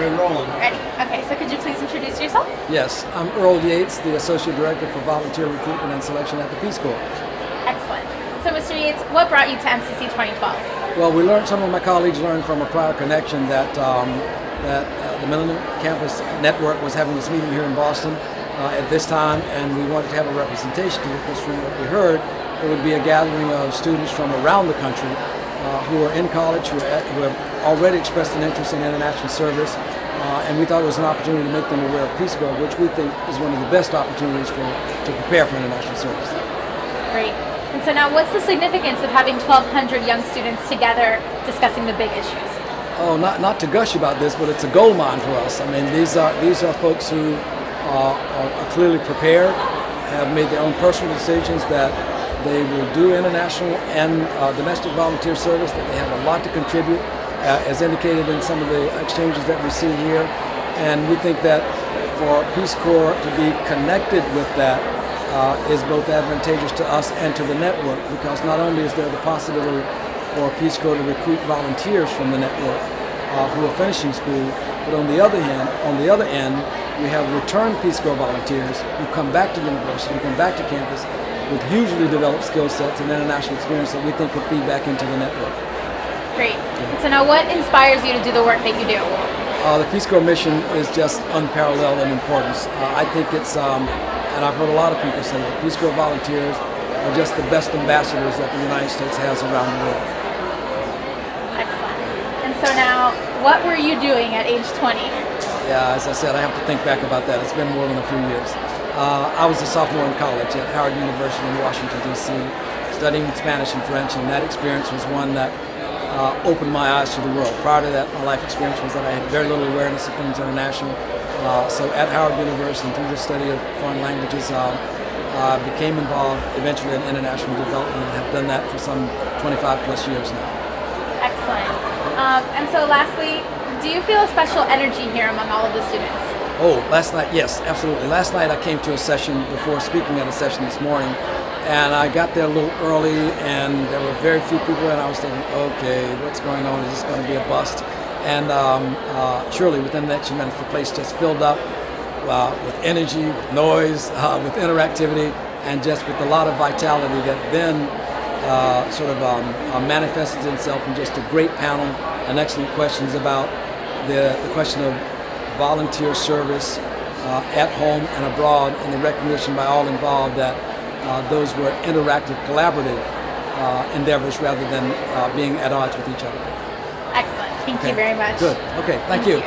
We're rolling. Ready? Okay, so could you please introduce yourself? Yes, I'm Earl Yates, the Associate Director for Volunteer Recruitment and Selection at the Peace Corps. Excellent. So Mr. Yates, what brought you to MCC 2012? Well, some of my colleagues learned from a prior connection that the Millennium Campus Network was having this meeting here in Boston at this time, and we wanted to have a representation to it, because from what we heard, it would be a gathering of students from around the country who are in college, who have already expressed an interest in international service, and we thought it was an opportunity to make them aware of Peace Corps, which we think is one of the best opportunities to prepare for international service. Great. And so now, what's the significance of having 1,200 young students together discussing the big issues? Oh, not to gush about this, but it's a gold mine for us. I mean, these are folks who are clearly prepared, have made their own personal decisions that they will do international and domestic volunteer service, that they have a lot to contribute, as indicated in some of the exchanges that we see here. And we think that for Peace Corps to be connected with that is both advantageous to us and to the network, because not only is there the possibility for Peace Corps to recruit volunteers from the network who are finishing school, but on the other end, we have returned Peace Corps volunteers who come back to university, who come back to campus with hugely developed skill sets and international experience that we think could feed back into the network. Great. Yeah. So now, what inspires you to do the work that you do? The Peace Corps mission is just unparalleled in importance. I think it's, and I've heard a lot of people say that Peace Corps volunteers are just the best ambassadors that the United States has around the world. Excellent. And so now, what were you doing at age 20? Yeah, as I said, I have to think back about that. It's been more than a few years. I was a sophomore in college at Howard University in Washington, D.C., studying Spanish and French, and that experience was one that opened my eyes to the world. Prior to that, my life experience was that I had very little awareness of things international. So at Howard University, through the study of foreign languages, I became involved eventually in international development, and have done that for some 25 plus years now. Excellent. And so lastly, do you feel a special energy here among all of the students? Oh, last night, yes, absolutely. Last night I came to a session before speaking at a session this morning, and I got there a little early, and there were very few people, and I was thinking, okay, what's going on? Is this going to be a bust? And surely within the next few minutes, the place just filled up with energy, with noise, with interactivity, and just with a lot of vitality that then manifested itself in just a great panel and excellent questions about the question of volunteer service at home and abroad, and the recognition by all involved that those were interactive, collaborative endeavors rather than being at odds with each other. Excellent. Thank you very much. Good. Okay. Thank you.